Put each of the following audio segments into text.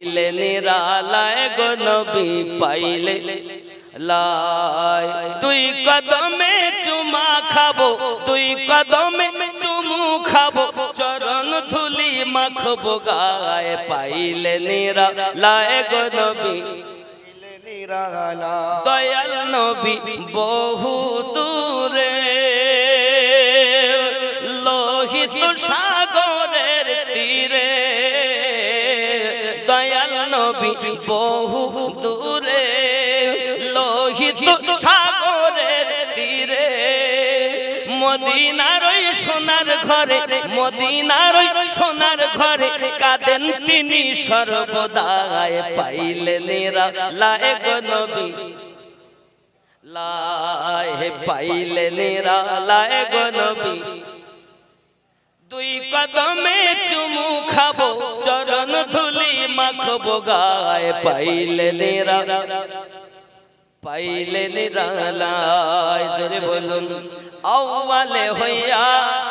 পাইলে নিরালায় গো নবী পাইলে লাই তুই কদমে চুমা খাবো তুই কদমে চুমু খাবো চরণ ধুলি মাখবো গায়ে পাইলে নিরালায় গো নবী দয়াল নবী বহু দূরে লোহিত সাগরের তীরে দয়াল নবী বহু দূরে লোহিত সাগরের তীরে মদিনার ওই সোনার ঘরে মদিনার ওই সোনার ঘরে কাঁদেন তিনি সর্বদায় পাইলে নিরালায় গো নবী লাই পাইলে নিরালায় গো নবী দুই কদমে চুমু খাবো চরণ ধুলি মাখবো গায়ে পাইলে নিরালায় জোরে বলুন আউয়ালে হইয়া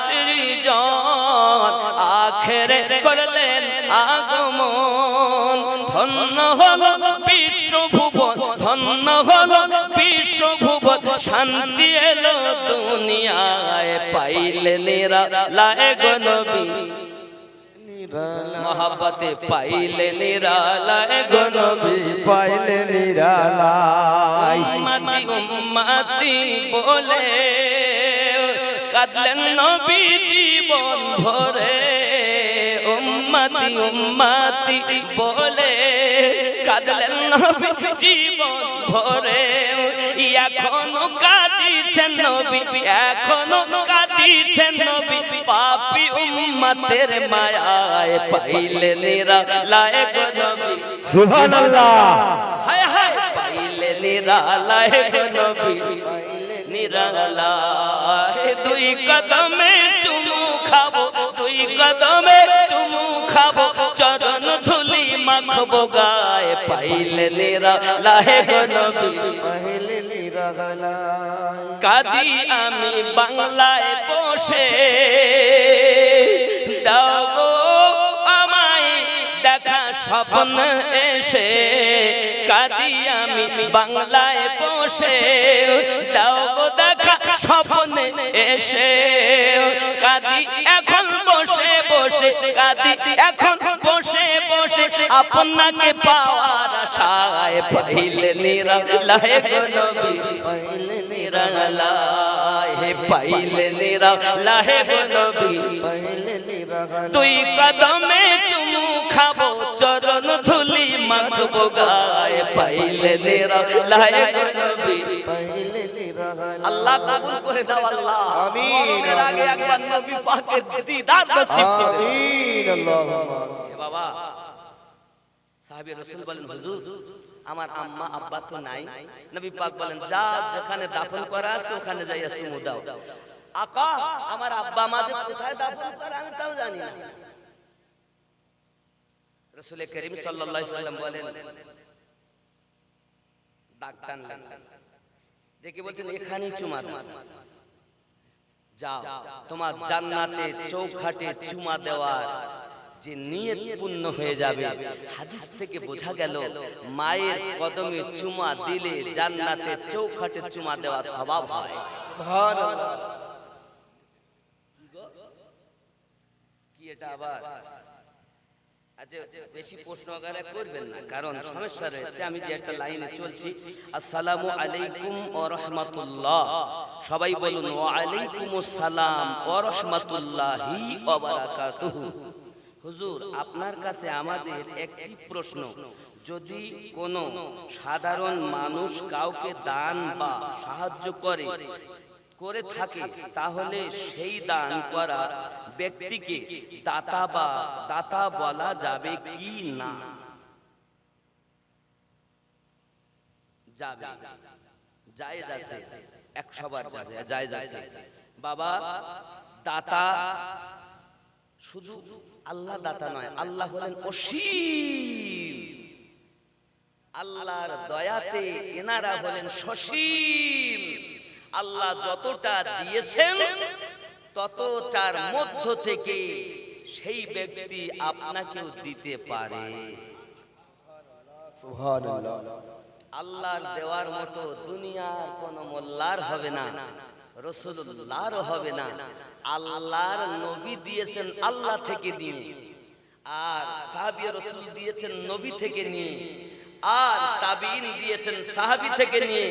সৃজন আখেরে করলেন আগমন ধন্য হলো বিশ্বভুবন ধন্য হলো বিশ্বভুবন শান্তি এলো দুনিয়ায় পাইলে নিরালায় গো নবী মহাব্বতে পাইলে নিরালায় গো নবী পাইলে নিরালায় উম্মতি উম্মতি বলে কাঁদলেন নবী জীবন ভরে উম্মতি উম্মতি বলে কাঁদলেন নবী জীবন ভরে এখনো কাঁদিছেন নবী এখনো কাঁদিছেন নবী পাপী উম্মতের মায়ায় পাইলে নিরালায় গো নবী সুবহানাল্লাহ হায় হায় পাইলে নিরালায় গো নবী নিরালায় দুই কদমে চুমু খাবো দুই কদমে চুমু খাবো চরণ ধুলি মাখবো গায়ে পাইলে নিরালায় গো নবী পাইলে নিরালায় কাঁদি আমি বাংলায় বসে দাও গো আমায় দেখা স্বপ্ন এসে কাঁদি আমি বাংলায় বসে দাও গো দেখা স্বপ্ন এসে কাঁদি এখন বসে বসে কাঁদি এখন বসে বসে আপনাকে পাওয়ার আশায় পাইলে নিরালায় গো নবী পাইলে নিরালায় পাইলে নিরালায় গো নবী পাইলে নিরালায় তুই কদমে চুমু খাবো চরণ ধুলি মাখবো গায়ে পাইলে নিরালায় গো নবী পাইলে নিরালায় আল্লাহ কবুল করে দাও আল্লাহ আমিন মরণের আগে একবার নবী পাকের দিদার নসিব করে দাও আমিন আল্লাহুম্মা এ বাবা সাহাবী রাসূল বলেন হুজুর আমার আম্মা আব্বা তো নাই নবী পাক বলেন যা যেখানে দাফন করা আছে ওখানে যাইয়া চুমু দাও আকা আমার আব্বা মা যে কোথায় দাফন করা আমি তাও জানি না রাসূল করিম সাল্লাল্লাহু আলাইহি ওয়াসাল্লাম বলেন দাগ টানলেন যে কি বলছেন এখানেই চুমা দাও যাও তোমার জান্নাতে চৌখাটে চুমা দেওয়ার যে নিয়ত পূর্ণ হয়ে যাবে হাদিস থেকে বোঝা গেল মায়ের কদমে চুমা দিলে জান্নাতে চৌখাটে চুমা দেওয়া সওয়াব হয় সুবহানাল্লাহ কি এটা আবার আচ্ছা বেশি প্রশ্ন আগারে করবেন না কারণ সমস্যা রয়েছে আমি যে একটা লাইনে চলছি আসসালামু আলাইকুম ওয়া রাহমাতুল্লাহ সবাই বলুন ওয়া আলাইকুমুস সালাম ওয়া রাহমাতুল্লাহি ওয়া বারাকাতুহু হুজুর আপনার কাছে আমাদের একটি প্রশ্ন যদি কোনো সাধারণ মানুষ কাউকে দান বা সাহায্য করে থাকে তাহলে সেই দান করা ব্যক্তিকে দাতা বলা যাবে কি না যাবে জায়েজ আছে 100 বার জায়েজ আছে বাবা দাতা শুধু আল্লাহ দাতা নয় আল্লাহ হলেন অসীম আল্লাহর দয়াতে এনারা হলেন সসীম আল্লাহ যতটা দিয়েছেন ততটার মধ্য থেকে সেই ব্যক্তি আপনাকেও দিতে পারে সুবহানাল্লাহ। আল্লাহর দেওয়ার মতো দুনিয়ার কোন মোল্লার হবে না, রাসূলুল্লাহর হবে না। আল্লাহর নবী দিয়েছেন আল্লাহ থেকে দিয়ে, আর সাহাবী রাসূল দিয়েছেন নবী থেকে নিয়ে, আর তাবিঈন দিয়েছেন সাহাবী থেকে নিয়ে,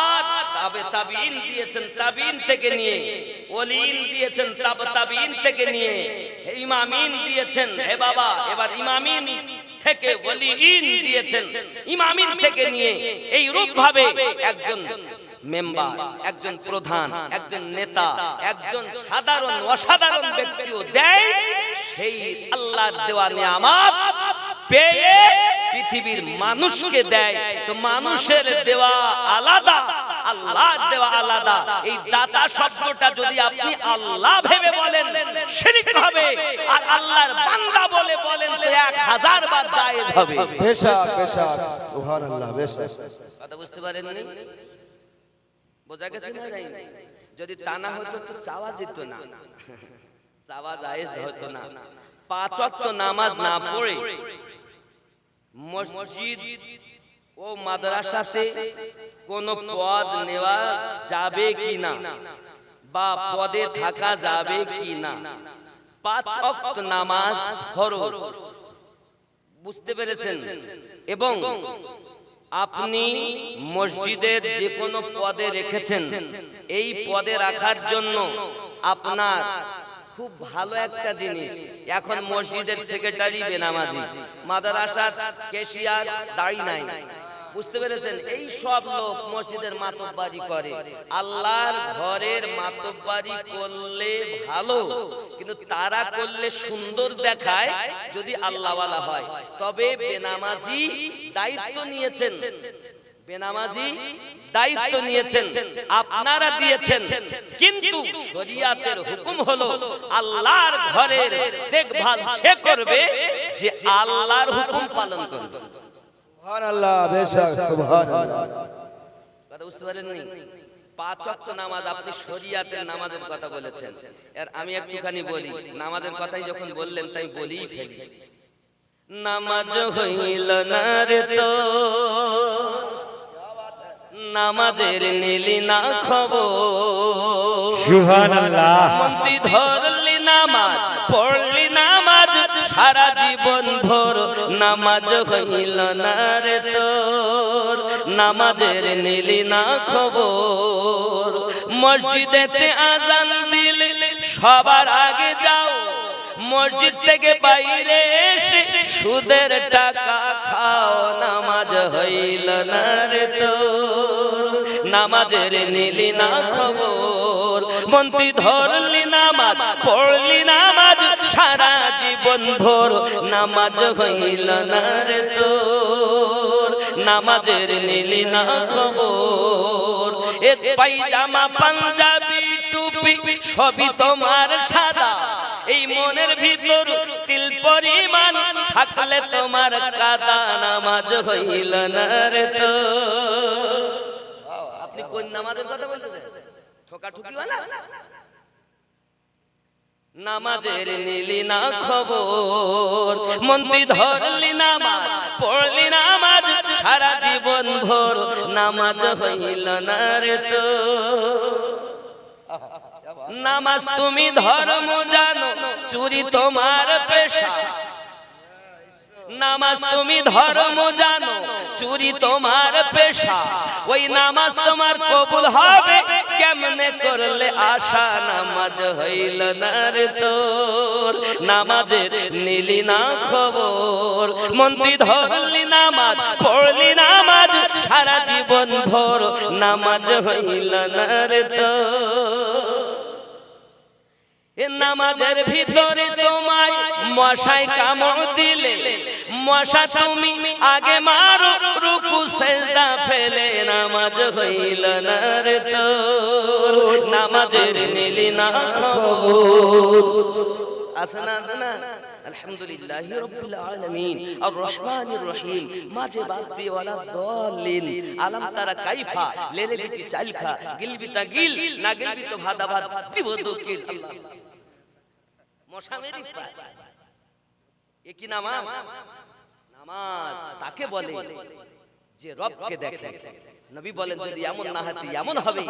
আর তাবিঈন দিয়েছেন তাবিঈন থেকে নিয়ে, ওলিন দিয়েছেন তাবিঈন থেকে নিয়ে, ইমামিন দিয়েছেন হে বাবা এবার ইমামিন থেকে ওলিন দিয়েছেন ইমামিন থেকে নিয়ে। এই রূপ ভাবে একজন মেম্বার, একজন প্রধান, একজন নেতা, একজন সাধারণ অসাধারণ ব্যক্তিও দেয় সেই আল্লাহর দেওয়া নিয়ামত পেয়ে পৃথিবীর মানুষকে দেয়। তো মানুষের দেওয়া আলাদা, আল্লাহর দেওয়া আলাদা। এই দাতা শব্দটা যদি আপনি আল্লাহ ভেবে বলেন শিরক হবে, আর আল্লাহর বান্দা বলে বলেন তো 1000 বার জায়েজ হবে। বেশক বেশক সুবহানাল্লাহ। বেশক কথা বুঝতে পারেননি? বোঝা গেছে না? যদি তা না হতো তো চাওয়া যেত না, চাওয়া জায়েজ হতো না। 5 ওয়াক্ত নামাজ না পড়ে মসজিদ ও মাদ্রাসাতে কোন পদ নেওয়া যাবে কিনা বা পদে থাকা যাবে কিনা? 5 ওয়াক্ত নামাজ ফরজ, বুঝতে পেরেছেন? এবং আপনি মসজিদের যে কোনো পদে রেখেছেন, এই পদে রাখার জন্য আপনার খুব ভালো একটা জিনিস, এখন মসজিদের সেক্রেটারি বেনামাজি, মাদ্রাসার ক্যাশিয়ার দাড়ি নাই, বুঝতে পেরেছেন? এই সব লোক মসজিদের মাতব্বারি করে। আল্লাহর ঘরের মাতব্বারি করলে ভালো, কিন্তু তারা করলে সুন্দর দেখায় যদি আল্লাহওয়ালা হয়। তবে বেনামাজি দায়িত্ব নিয়েছেন, বেনামাজি দায়িত্ব নিয়েছেন, আপনারা দিয়েছেন, কিন্তু শরিয়াতের হুকুম হলো আল্লাহর ঘরের দেখভাল সে করবে যে আল্লাহর হুকুম পালন করবে। সুবহানাল্লাহ। বেশক সুবহানাল্লাহ। কথা বুঝতে পারেননি? 5 ওয়াক্ত নামাজ, আপনি শরিয়াতের নামাজের কথা বলেছেন, আর আমি একটুখানি বলি, নামাজের কথাই যখন বললেন তাই বলেই ফেলি। নামাজ হইল না রে তো, নামাজের নিলি না খবর। সুবহানাল্লাহ। মন্ত্রী ধরলি নামাজ, পড়লি নামাজ সারা জীবন ভর, নামাজ হইল না রে তোর, নামাজের নিলি না খবর। মসজিদেতে আজান দিলে সবার আগে যাও, মসজিদ থেকে বাইরে এসে সুদের টাকা খাও, নামাজ হইল না রে তোর, নামাজের নিলি না খবর। মন্ত্রী ধরলি নামাজ, পড়লি নামাজ সারা জীবন ভর, নামাজ হইল না রে তোর, নামাজের নিলি না খবর। এ পায়জামা পাঞ্জাবি টুপি সবই তোমার সাদা, এই মনের ভিতর তিল পরিমাণ থাকলে তোমার কাদা, নামাজ হইল না রে তোর। আপনি কোন নামাজের কথা বলতেছেন? ঠোকাঠুকি হয় না? নামাজের নিলি না খবর, মন্ত্রী ধরলি নামাজ, পড়লি নামাজ সারা জীবন ভর, নামাজ হইল না রে তোর। নামাজ তুমি ধর্ম জানো, চুরি তোমার পেশা, নামাজ তুমি ধর্ম জানো, চুরি তোমার পেশা, ওই নামাজ তোমার কবুল হবে কেমনে করলে আশা, নামাজ হইল না রে তোর, নামাজের নিলি না খবর। মন্ত্রী ধরলি নামাজ, পড়লি নামাজ সারা জীবন ভর, নামাজ হইল না রে তোর। এ নামাজের ভিতরে তোমায় মশায় কামড় দিলে, মশা তুমি আগে মারো, রুকু সেজদা ফেলে, নামাজ হইল না রে তোর, নামাজের নিলি না খবর। আছে না? আছে না? আলহামদুলিল্লাহি রাব্বিল আলামিন আর রহমানির রহিম, মাঝে বাদ দিয়ে ওয়ালা দলিন, আলাম তারা কাইফা, লেলে বিটি চাল খা, গিলবি তা গিল, না গিলবি তো ভাদা ভাদ দিব দকিল। আল্লাহ মশা মেরি পায়, এ কি নামাজ? নামাজ তাকে কাকে বলে যে রবকে দেখে। নবী বলেন যদি এমন না হতে এমন হবে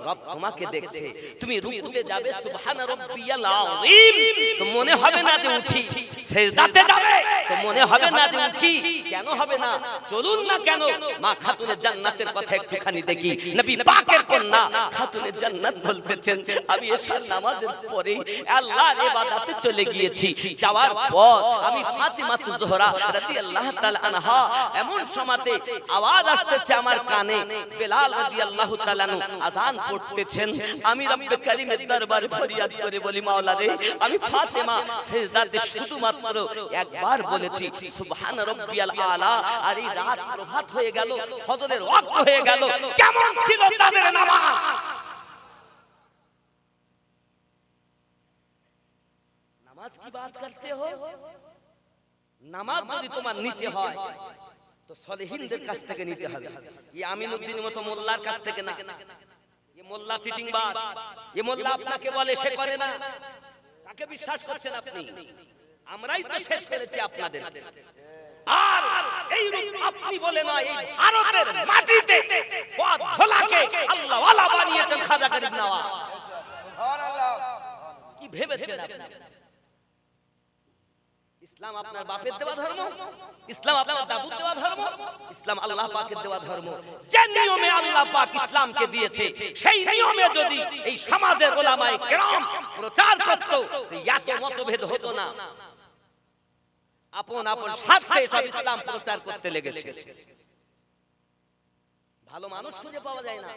রব তোমাকে দেখছে, তুমি রুকুতে যাবে সুবহান রাব্বিয়াল আযীম তো মনে হবে না যে উঠি, সিজদাতে যাবে তো মনে হবে না যে উঠি। কেন হবে না? চলুন না কেন মা খাতুনে জান্নাতের কথা একটুখানি দেখি। নবী পাকের কন্যা খাতুনে জান্নাত বলতেছেন আমি এশার নামাজের পরে আল্লাহর ইবাদতে চলে গিয়েছি, যাওয়ার পর আমি ফাতিমাতুজ জোহরা রাদিয়াল্লাহু তাআলা আনহা এমন সময়তে আওয়াজ আসতেছে আমার কানে, বেলাল রাদিয়াল্লাহু তাআলা আযান পড়তেছেন, আমি রব্বে কারীমের দরবারে ফরিয়াদ করে বলি মাওলা রে আমি ফাতেমা সিজদাতে শুধুমাত্র একবার বলেছি সুবহান রাব্বিয়াল আলা, আর এই রাত প্রভাত হয়ে গেল, ফজরের ওয়াক্ত হয়ে গেল। কেমন ছিল তাদের নামাজ? নামাজ কি বাত করতে हो? নামাজ যদি তোমার নিতে হয় তো সলেহিনদের কাছ থেকে নিতে হবে। এই আমিনউদ্দিনের মতো মোল্লার কাছ থেকে না। এই মোল্লা চিটিংবাজ, এই মোল্লা আপনাকে বলে সে করে না। কাকে বিশ্বাস করছেন আপনি? আমরাই তো শেষ করেছি আপনাদের। আর এই রূপ আপনি বলে না, এই ভারতের মাটিতে পথ ভোলাকে আল্লাহ ওয়ালা বানিয়েছেন খাজা গরিব নওয়াজ। সুবহানাল্লাহ। কি ভেবেছেন আপনি? ইসলাম আপনার বাপের দেওয়া ধর্ম, ইসলাম আপনার দাদুর দেওয়া ধর্ম, ইসলাম আল্লাহ পাকের দেওয়া ধর্ম। যে নিয়মে আল্লাহ পাক ইসলামকে দিয়েছে সেই নিয়মে যদি এই সমাজের উলামায়ে কেরাম প্রচার করত তো এত মতভেদ হতো না। আপন আপন স্বার্থে সব ইসলাম প্রচার করতে লেগেছে। ভালো মানুষ খুঁজে পাওয়া যায় না,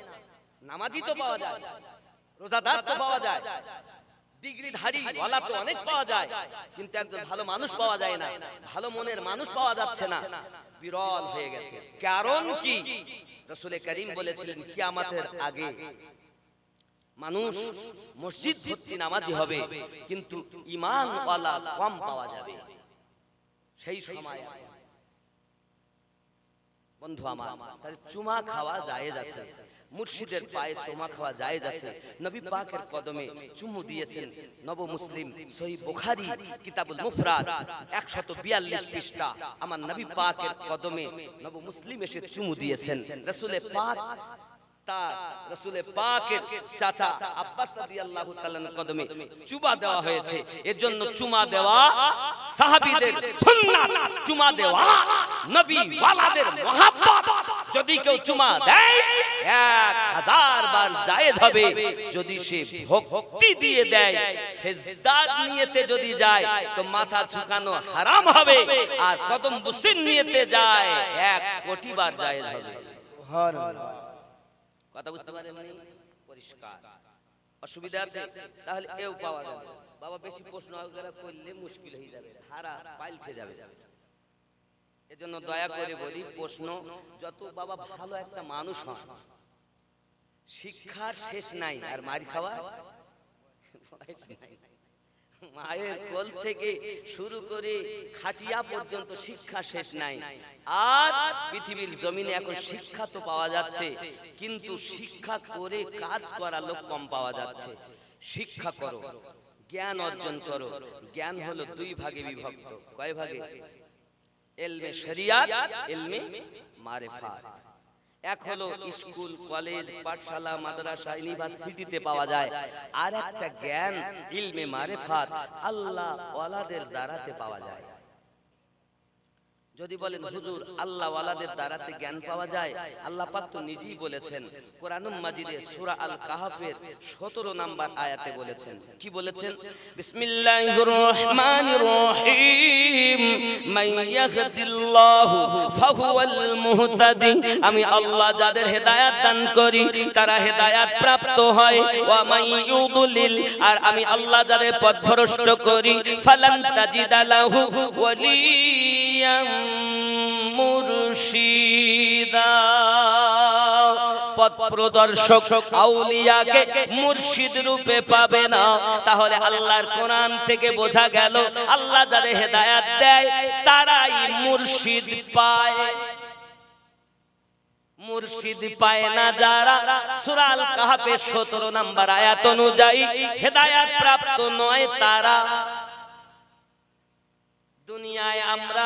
নামাজি তো পাওয়া যায়, রোজাদার তো পাওয়া যায়, ডিগ্রিধারী ওয়ালা তো অনেক পাওয়া যায়, কিন্তু একজন ভালো মানুষ পাওয়া যায় না, ভালো মনের মানুষ পাওয়া যাচ্ছে না, বিরল হয়ে গেছে। কারণ কি? রাসূল করিম বলেছিলেন কিয়ামতের আগে মানুষ মসজিদ ভর্তি নামাজি হবে কিন্তু ঈমান ওয়ালা কম পাওয়া যাবে। সেই সময় বন্ধু আমার তাহলে চুমা খাওয়া জায়েজ আছে, মুর্শিদের পায়ে চুমা খাওয়া জায়েজ আছে। নবী পাকের কদমে চুমু দিয়েছেন। নব মুসলিম সহিহ বুখারী কিতাবুল মুফরাদ 142 পৃষ্ঠা আমার নবী পাকের কদমে নব মুসলিম এসে চুমু দিয়েছেন। রাসূল পাক তার রাসূল পাকের চাচা আব্বাস রাদিয়াল্লাহু তাআলার কদমে চুমা দেওয়া হয়েছে। এর জন্য চুমা দেওয়া সাহাবীদের সুন্নাত, চুমা দেওয়া নবী ওয়ালাদের মহব্বত। যদি কেউ চুমা দেয় 1000 বার জায়েজ হবে। যদি সে ভক্তি দিয়ে দেয়, সিজদার নিয়তে যদি যায় তো মাথা ঝুঁকানো হারাম হবে, আর কদম বুসির নিয়তে যায় 1 কোটি বার জায়েজ হবে। সুবহানাল্লাহ। কথা বুঝতে পারেন? পরিষ্কার। অসুবিধা আছে? তাহলে এও পাওয়া যাবে। বাবা বেশি প্রশ্ন করলে মুশকিল হয়ে যাবে, হারা পাল্টে যাবে। এজন্য দয়া করে বলি প্রশ্ন যত বাবা ভালো একটা মানুষ হয়, শিক্ষার শেষ নাই আর মার খাওয়া মায়ের কোল থেকে শুরু করে খাটিয়া পর্যন্ত শিক্ষা শেষ নাই। আর পৃথিবীর জমিনে এখন শিক্ষা তো পাওয়া যাচ্ছে, কিন্তু শিক্ষা করে কাজ করা লোক কম পাওয়া যাচ্ছে। শিক্ষা করো, জ্ঞান অর্জন করো। জ্ঞান হলো 2 ভাগে বিভক্ত। কয় ভাগে? ইলমে শরিয়াত, ইলমে মারিফাত। এক হলো স্কুল, কলেজ, পাঠশালা, মাদ্রাসা, ইউনিভার্সিটিতে পাওয়া যায়। আর একটা জ্ঞান ইলমে মারিফাত আল্লাহ ওয়ালাদের দ্বারাতে পাওয়া যায়। যদি বলেন হুজুর আল্লাহ ওয়ালাদের দ্বারাতে জ্ঞান পাওয়া যায়, আল্লাহ পাক তো নিজেই বলেছেন কোরআনুল মাজিদে সূরা আল কাহফের 17 নম্বর আয়াতে বলেছেন। কি বলেছেন? বিসমিল্লাহির রহমানির রহিম মান ইয়াহদিল্লাহু ফাহুয়াল মুহতাদি। আমি আল্লাহ যাদের হেদায়েত দান করি তারা হেদায়েত প্রাপ্ত হয়। ওয়া মান ইউদলিল, আর আমি আল্লাহ যাদের পথভ্রষ্ট করি ফালান তাজিদা লাহু ওয়ালিয়াম মুরশিদা। পথ প্রদর্শক আউলিয়াকে মুর্শিদ রূপে পাবে না। তাহলে আল্লাহর কোরআন থেকে বোঝা গেল আল্লাহ যাদের হেদায়েত দেয় তারাই মুর্শিদ পায়। মুর্শিদ পায় না যারা, সূরা আল কাহফের 17 নম্বর আয়াত অনুযায়ী হেদায়েত প্রাপ্ত নয় তারা। দুনিয়ায় আমরা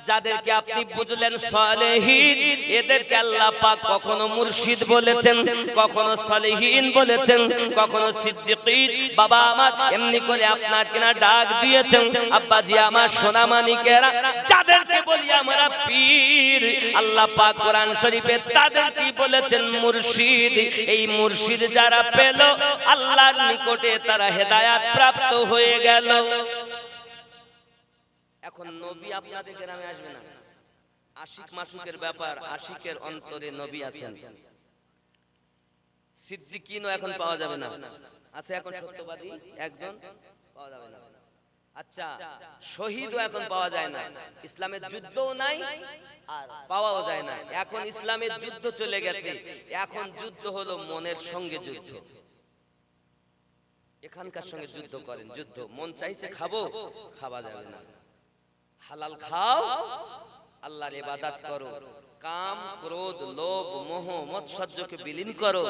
যাদেরকে আপনি বুঝলেন সালেহীন, এদেরকে আল্লাহ পাক কখনো মুর্শিদ বলেছেন, কখনো সালেহীন বলেছেন, কখনো সিদ্দিকীন। বাবা আমার এমনি করে আপনার কিনা ডাক দিয়েছেন। আব্বাজি আমার সোনামানিকেরা, যাদেরকে বলি আমরা পীর, আল্লাহ পাক কোরআন শরীফে তাদেরকে বলেছেন মুর্শিদ। এই মুর্শিদ যারা পেল আল্লাহর নিকটে তারা হেদায়েত প্রাপ্ত হয়ে গেল। এখন নবী আপনাদের গ্রামে আসবে না, আশিক মাসুকের ব্যাপার, আশিকের অন্তরে নবী আছেন। সিদ্দিকীনও এখন পাওয়া যাবে না, আছে এখন সত্যবাদী একজন পাওয়া যাবে না। আচ্ছা, শহীদও এখন পাওয়া যায় না, ইসলামের যুদ্ধও নাই আর পাওয়াও যায় না। এখন ইসলামের যুদ্ধ চলে গেছে, এখন যুদ্ধ হলো মনের সঙ্গে যুদ্ধ। এখানকার সঙ্গে যুদ্ধ করেন, যুদ্ধ মন চাইছে খাবো, খাওয়া যাবে না। হালাল খাও, আল্লাহর ইবাদত করো, কাম ক্রোধ লোভ মোহ মৎসর্যকে বিলীন করো,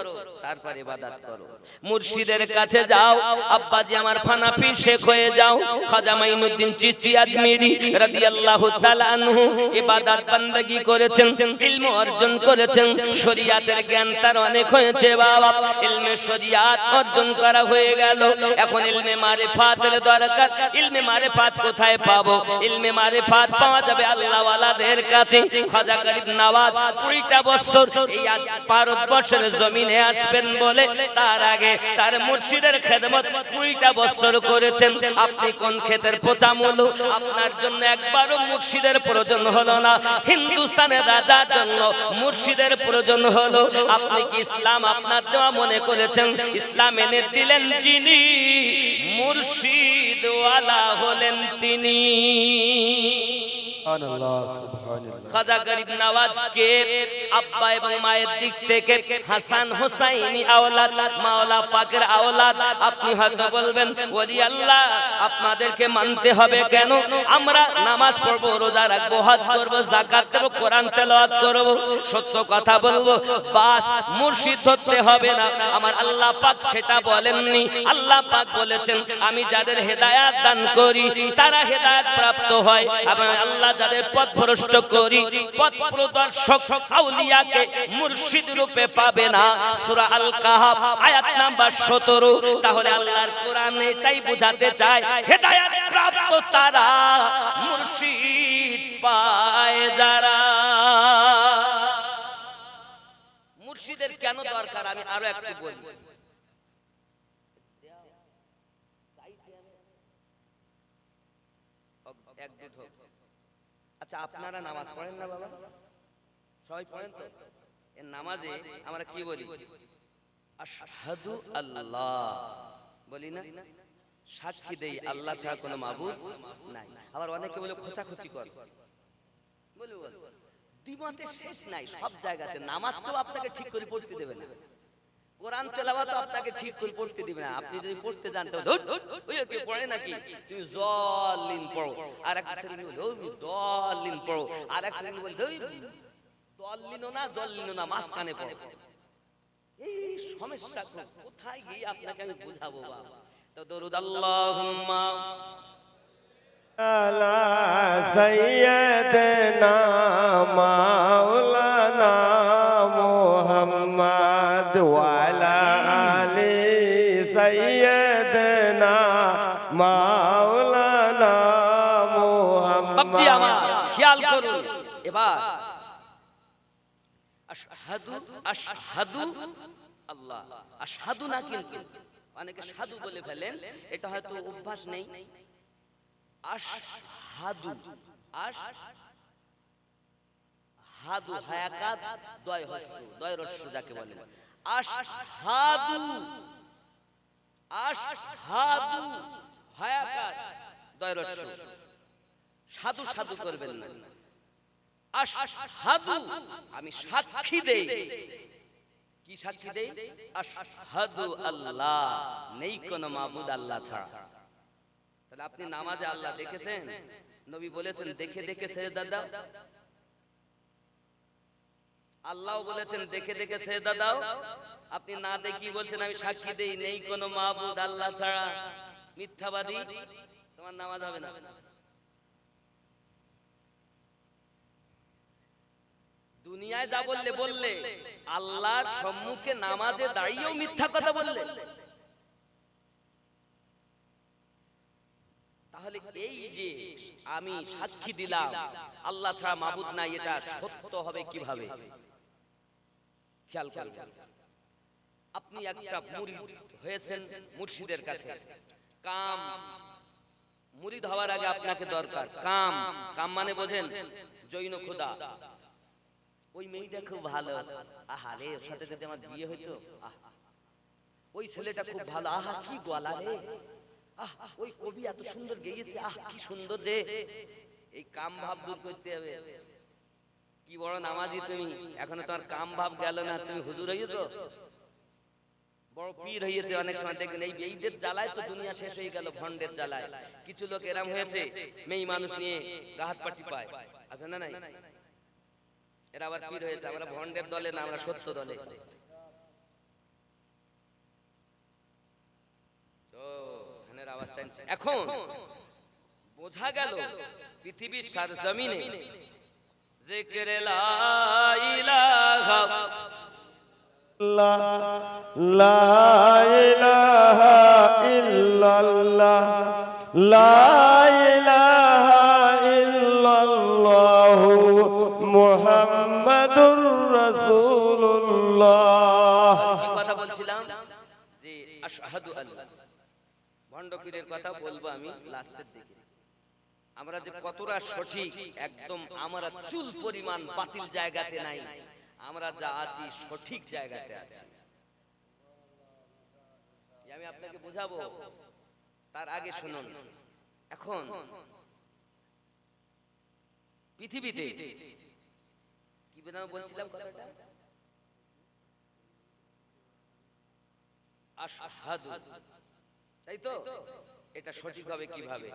তারপর ইবাদত করো। মুর্শিদের কাছে যাও, আব্বাজি আমার ফানা পীর শেখ হয়ে যাও। খাজা মাইনুদ্দিন চিশতি আজমিরি রাদিয়াল্লাহু তাআলা আনহু ইবাদত বান্দাগি করেছেন, ইলম অর্জন করেছেন, শরীয়তের জ্ঞান তার অনেক হয়েছে বাবা। ইলমে শরীয়ত অর্জন করা হয়ে গেল, এখন ইলমে মারিফাতের দরকার। ইলমে মারিফাত কোথায় পাবো? ইলমে মারিফাত পাওয়া যাবে আল্লাহ ওয়ালাদের কাছে। খাজা গরিব নওয়াজ 20টা বছর এই ভারতবর্ষের জমিনে আসবেন বলে তার আগে তার মুর্শিদের খেদমত 20টা বছর করেছেন। আপনি কোন ক্ষেতের পচা মূল? আপনার জন্য একবারও মুর্শিদের প্রয়োজন হলো না, হিন্দুস্তানের রাজার জন্য মুর্শিদের প্রয়োজন হলো। আপনি কি ইসলাম আপনার দেওয়া মনে করেছেন? ইসলাম এনে দিলেন যিনি, মুর্শিদ ওয়ালা হলেন তিনি। খাজা গরিব নওয়াজ কে আব্বা এবং মায়ের দিক থেকে হাসান হুসাইনি আওলাদ, মাওলা পাকের আওলাদ। আপনি হয়তো বলবেন ওলি আল্লাহ আপনাদেরকে মানতে হবে কেন? আমরা নামাজ পড়বো, রোজা রাখবো, হজ করবো, যাকাত দেব, কোরআন তেলাওয়াত করব, সত্য কথা বলবো, বাস মুর্শিদ ধরতে হবে না। আমার আল্লাহ পাক সেটা বলেননি। আল্লাহ পাক বলেছেন আমি যাদের হেদায়েত দান করি তারা হেদায়েত প্রাপ্ত হয়, এবং আল্লাহ যাদের পথ ভ্রষ্ট করি, পথ প্রদর্শক আউলিয়াকে মুর্শিদ রূপে পাবে না। সূরা আল কাহাফ আয়াত নাম্বার 17। তাহলে আল্লাহর কোরআন এটাই বোঝাতে চায়, হেদায়েত প্রাপ্ত তারা, মুর্শিদ পায় যারা। মুর্শিদের কেন দরকার আমি আরো একটু বলি। আচ্ছা, আপনারা নামাজ পড়েন না বাবা? সবাই পড়েন তো? এই নামাজে আমরা কি বলি? আশহাদু আল্লাহ বলি না? সাক্ষী দেই আল্লাহ ছাড়া কোনো মাবুদ নাই। আবার অনেকে বলে খোঁচাখুচি করে, বলে দ্বিমতে শেষ নাই সব জায়গাতে। নামাজকেও আপনাকে ঠিক করে পড়তে দেবে না, কোরআন তেলাওয়াত আপনাকে ঠিক করে পড়তে দিবে না। আপনি যদি পড়তে জানতে ওই কি পড়ে নাকি, তুমি জলিন পড়ো, আর এক শ্রেণী বলে ওই দলিন পড়ো, আর এক শ্রেণী বলে ওই দলিনও না জলিনও না, মাঝখানে পড়ো। এই সমস্যা কোথায় গিয়ে আপনাকে আমি বুঝাবো বাবা? তো দরুদ আল্লাহুম্মা আলা সাইয়্যিদিনা মাওলানা মুহাম্মদ ওয়া আলা আলি সাইয়্যিদিনা মাওলানা মুহাম্মদ। বাপজি আমার খেয়াল করুন এবার, আশহাদু আশহাদু আল্লাহ, আশহাদু না, কিন্তু অনেকে সাধু বলে ফেলেন, এটা হয়তো অভ্যাস নেই। আশহাদু, আশহাদু হায়াকাত দয় হস্য, দয় রস্য যাকে বলে আশহাদু, আশহাদু হায়াকাত দয় রস্য। সাধু সাধু করবেন না। আশহাদু আমি সাক্ষী দেই। কি সাক্ষী দেই? আশহাদু আল্লাহ নেই কোন মাবুদ আল্লাহ ছাড়া। তাহলে আপনি নামাজে আল্লাহ দেখেছেন? নবী বলেছেন দেখে দেখে সেজদা দাও। আল্লাহও বলেছেন দেখে দেখে সেজদা দাও। আপনি না দেখি বলছেন আমি সাক্ষী দেই নেই কোন মাবুদ আল্লাহ ছাড়া। মিথ্যাবাদী, তোমার নামাজ হবে না। দুনিয়ায় যা বললে বললে, আল্লাহর সম্মুখে নামাজে দাঁড়িয়েও মিথ্যা কথা বললে। তাহলে এই যে আমি সাক্ষী দিলাম আল্লাহ ছাড়া মাবুদ নাই, এটা সত্য হবে কিভাবে? খেয়াল করবেন, আপনি একটা মুরিদ হয়েছেন মুর্শিদের কাছে। কাম মুরিদ হওয়ার আগে আপনাকে দরকার কাম। কাম মানে বোঝেন? জৈন খোদা। ওই মেয়েটা খুব ভালো, আহা রে, ওর সাথে যদি আমার বিয়ে হইতো, আহা ওই ছেলেটা খুব ভালো, আহা কি গলা রে, আহ ওই কবি এত সুন্দর গেয়েছে, আহ কি সুন্দর রে। এই কাম ভাব দূর করতে হবে। কি বড় নামাজি তুমি, এখনো তোমার কাম ভাব গেল না, তুমি হুজুর হইছো, বড় পীর হইছে। অনেক সময় দেখবেন এই বেঈদের জ্বালায় তো দুনিয়া শেষ হয়ে গেল, ভন্ডের জ্বালায়। কিছু লোক এরম হয়েছে, মেয়ে মানুষ নিয়ে গাহাত পাটি পায়, আছে না নাই? এরা আবার পীর হয়েছে। আমরা ভন্ডের দলে না, আমরা সত্য দলে। এখন বোঝা গেল পৃথিবীর সরজমিনে জিকিরে লা ইলাহা লা ইলাহা ইল্লাল্লাহ, লা ইলাহা ইল্লাল্লাহ মুহাম্মাদুর রাসূলুল্লাহ। কি কথা বলছিলাম যে আশহাদু আল্লাহ, ভণ্ড পীরের কথা বলবো আমি লাস্টের দিকে। আমরা যে কতটা সঠিক, একদম আমরা চুল পরিমাণ বাতিল জায়গাতে নাই, আমরা যা আছি সঠিক জায়গাতে আছি। আমি আপনাকে বুঝাবো, তার আগে শুনুন। এখন পৃথিবীতে কি নাম বলছিলাম কথাটা? আশহাদু, তাই তো? এটা সঠিক হবে কিভাবে?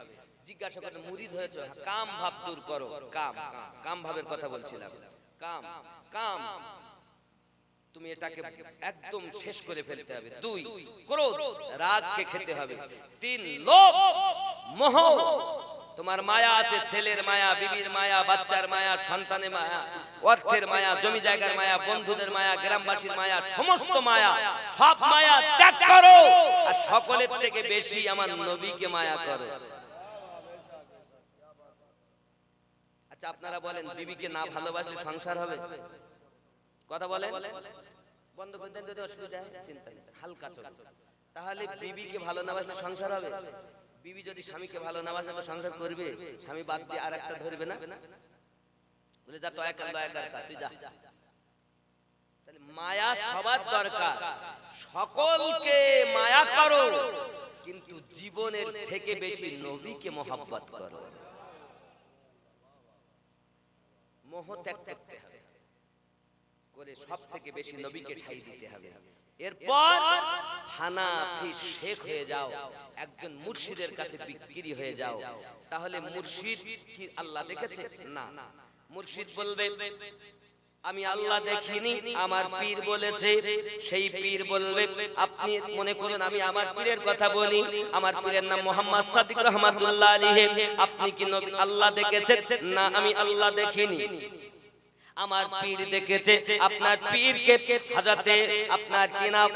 জিজ্ঞাসা করেন মুরিদ হয়েছে, কাম ভাব দূর করো। কাম, কাম ভাবের কথা বলছিলাম। কাম, কাম তুমি এটাকে একদম শেষ করে ফেলতে হবে। 2 ক্রোধ, রাগকে খেতে হবে। 3 লোভ, মোহ। তোমার মায়া আছে, ছেলের মায়া, বিবির মায়া, বাচ্চার মায়া, সন্তানের মায়া, অর্থের মায়া, জমি জায়গার মায়া, বন্ধুদের মায়া, গ্রামবাসীর মায়া, সমস্ত মায়া, সব মায়া ত্যাগ করো। আর সকলের থেকে বেশি আমার নবীকে মায়া করো। আচ্ছা আপনারা বলেন, বিবিকে না ভালোবাসলে সংসার হবে? কথা বলেন, বন্ধ করে দেন যদি অসুবিধা হয়, চিন্তা নেই, হালকা চল। তাহলে বিবিকে ভালো না বাসলে সংসার হবে? বিবি যদি স্বামীকে ভালো না বাসে তো সংসার করবে? স্বামী বাদ দিয়ে আর একটা ধরবে না? বলে যা দয়া কর, দয়া কর, তুই যা। তাহলে মায়া সবার দরকার, সকলকে মায়া করো, কিন্তু জীবনের থেকে বেশি নবীকে মহব্বত করো। মোহ ত্যাগ করতে হবে করে সব থেকে বেশি নবীকে ঠাই দিতে হবে। এরপর হানাফি শেখ হয়ে যাও, একজন মুর্শিদের কাছে বিক্রি হয়ে যাও। তাহলে মুর্শিদ কি আল্লাহ দেখেছে? না। মুর্শিদ বলবে আমি আল্লাহ দেখিনি, আমার পীর বলেছে। সেই পীর বলবে, আপনি মনে করুন আমি আমার পীরের কথা বলি, আমার পীরের নাম মোহাম্মদ সাদিক রহমাতুল্লাহ আলাইহি। আপনি কি নবী আল্লাহ দেখেছেন? না, আমি আল্লাহ দেখিনি, আমার পীর দেখেছে। আপনার পীরকে হযরতে আপনার কি নাম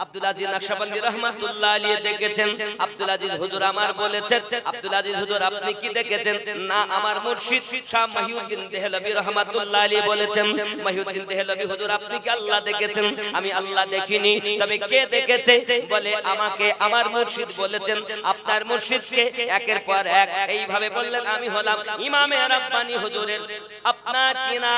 আব্দুল আজিজ নকশবন্দি রাহমাতুল্লাহ আলাইহি দেখেছেন। আব্দুল আজিজ হুজুর আমার বলেছেন, আব্দুল আজিজ হুজুর আপনি কি দেখেছেন? না, আমার মুর্শিদ শাহ মহিউদ্দিন দেহলভী রাহমাতুল্লাহ আলাইহি বলেছেন। মহিউদ্দিন দেহলভী হুজুর আপনি কি আল্লাহ দেখেছেন? আমি আল্লাহ দেখিনি। তবে কে দেখেছে? বলে আমাকে আমার মুর্শিদ বলেছেন। আপনার মুর্শিদকে একের পর এক এইভাবে বললেন। আমি হলাম ইমামে রাব্বানি হুজুরের আপনার কি না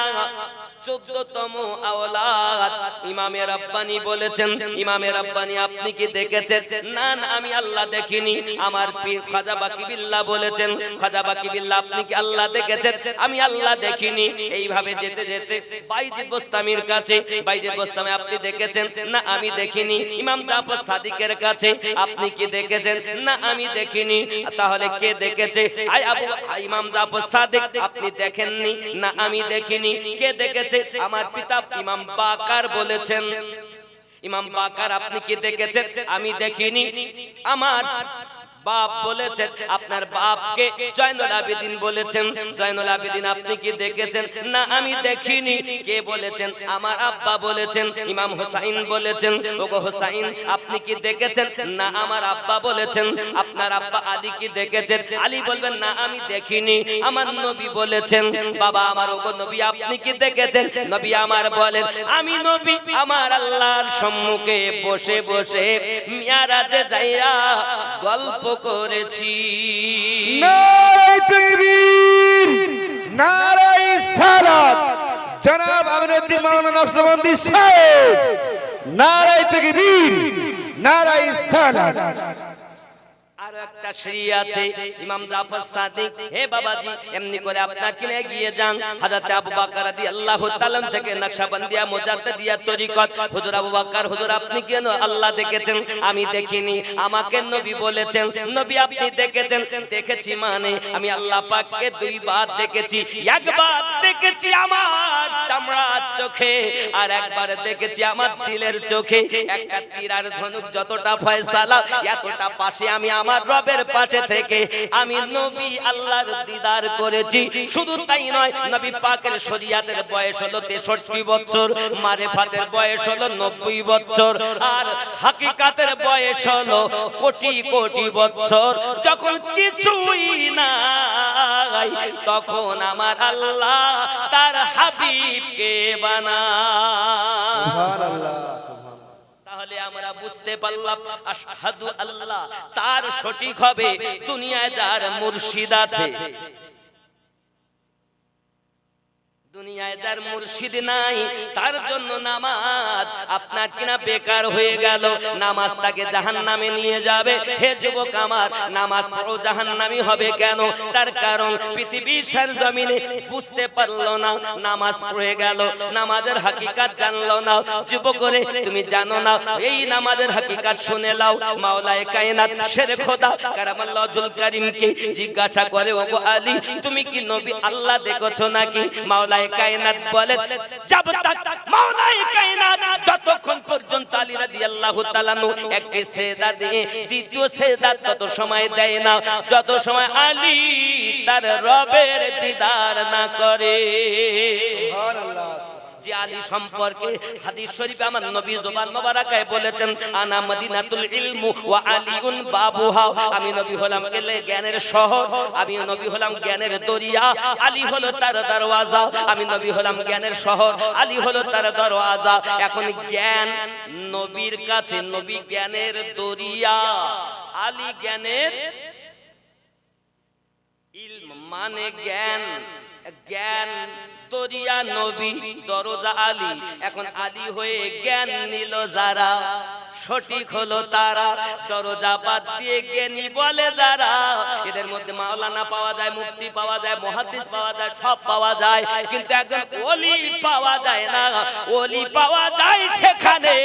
14তম আওলাদ। ইমামে রাব্বানি বলেছেন, ইমামে রাব্বানি আপনি কি দেখেছেন? না, না, আমি আল্লাহ দেখিনি। আমার পীর খাজা বাকি বিল্লাহ বলেছেন, খাজা বাকি বিল্লাহ আপনি কি আল্লাহ দেখেছেন? আমি আল্লাহ দেখিনি। এইভাবে যেতে যেতে বাইজিদ বোস্তামির কাছে, বাইজিদ বোস্তামি আপনি দেখেছেন? না, আমি দেখিনি। ইমাম জাফর সাদিকের কাছে, আপনি কি দেখেছেন? না, আমি দেখিনি। তাহলে কে দেখেছে? আই আবু ইমাম জাফর সাদিক আপনি দেখেননি? না, আমি দেখিনি। কে দেখেছে? আমার পিতা ইমাম বাকার বলেছেন। ইমাম বাকার আপনি কি দেখেছেন? আমি দেখিনি। আমার বাপ বলেছেন, আপনার বাপকে জয়নুল আবেদিন বলেছেন। জয়নুল আবেদিন আপনি কি দেখেছেন? না আমি দেখিনি। কে বলেছেন? আমার আব্বা বলেছেন। ইমাম হোসাইন বলেছেন, ওগো হোসাইন আপনি কি দেখেছেন? না আমার আব্বা বলেছেন। আপনার আব্বা আলী কি দেখেছেন? আলী বলবেন না আমি দেখিনি, আমার নবী বলেছেন। বাবা আমার, ওগো নবী আপনি কি দেখেছেন? নবী আমার বলেন, আমি নবী আমার আল্লাহর সম্মুখে বসে বসে মিয়ারাজে যাইয়া গল্প করেছি। নারায়ে তাকবীর, নারায়ে সালাত। জনাব আমিনুদ্দিন মাওলানা নকশবন্দি সাহেব, নারায়ে তাকবীর, নারায়ে সালাত। আর একটা সিঁড়ি আছে, ইমাম জাফর সাদিক, হে বাবাজি এমনি করে আপনার কিনে গিয়ে যান হযরত আবু বকর রাদিয়াল্লাহু তাআলা থেকে নকশবন্দিয়া মুজাদ্দিদিয়া তরিকত। হুজুর আবু বকর, হুজুর আপনি কেন আল্লাহ দেখেছেন? আমি দেখিনি, আমাকে নবী বলেছেন। নবী আপনি দেখেছেন? দেখেছি মানে আমি আল্লাহ পাককে দুইবার দেখেছি। একবার দেখেছি আমার চামড়ার চোখে, আর একবার দেখেছি আমার দিলের চোখে। একটা তীর আর ধনুক যতটা ফয়সালা, এতটা পাশে আমি আমার রবের পাশে থেকে আমি নবী আল্লাহর দিদার করেছি। শুধু তাই নয়, নবী পাকের শরীয়তের বয়স হলো 63 বছর, মারেফাতের বয়স হলো 90 বছর, আর হাকিকাতের বয়স হলো কোটি কোটি বছর। যখন কিছুই নাই তখন আমার আল্লাহ তার হাবিবকে বানায়। সুবহানাল্লাহ। তাহলে আমরা বুঝতে পারলাম আশহাদু আল্লাহ তার সঠিক হবে দুনিয়ায় যার মুর্শিদ আছে। দুনিয়ায় যার মুর্শিদ নাই তার জন্য নামাজ আপনার কিনা বেকার হয়ে গেল। নামাজ তাকে জাহান্নামে নিয়ে যাবে। হে যুবক আমার, নামাজ পড়ো জাহান্নামী হবে কেন? তার কারণ পৃথিবীর সরজমিনে বুঝতে পারলো না, নামাজ পড়ে গেল, নামাজের হাকিকাত জানলো না। যুবকরে তুমি জানো না, এই নামাজের হাকিকাত শুনে লাও। মাওলায়ে কায়নাত শের খোদা কারামাল্লাহু ওয়াজহুল কারীমকে জিজ্ঞাসা করে, ওগো আলী তুমি কি নবী আল্লাহ দেখেছো নাকি? মাওলায়ে কায়নাত বলেন, জব তক মাওলায়ে কায়নাত যতক্ষণ পর্যন্ত আলী রাদিয়াল্লাহু তাআলা একটি সেজদা দিয়ে দ্বিতীয় সেজদা তত সময় দেয় না যত সময় আলী তার রবের দিদার না করে। সুবহানাল্লাহ। যে আলী সম্পর্কে হাদিস শরীফে আমার নবী জবান মোবারকায় বলেছেন, আনা মদিনাতুল ইলমু ওয়া আলিউন বাবুহা। আমি নবী হলাম জ্ঞানের শহর, আমি নবী হলাম জ্ঞানের দরিয়া, আলী হলো তার দরওয়াজা। আমি নবী হলাম জ্ঞানের শহর, আলী হলো তার দরওয়াজা। এখন জ্ঞান নবীর কাছে, নবী জ্ঞানের দরিয়া, আলী জ্ঞানের ইলম মানে জ্ঞান, জ্ঞান দরিয়া নবী, দরজা আলী। এখন আলী হয়ে জ্ঞান নিল যারা, সঠিক হলো তারা। দরজা বাদ দিয়ে জ্ঞানী বলে যারা, এদের মধ্যে মাওলানা পাওয়া যায়, মুফতি পাওয়া যায়, মুহাদ্দিস পাওয়া যায়, সব পাওয়া যায়, কিন্তু একজন ওলি পাওয়া যায় না। ওলি পাওয়া যায় সেখানে,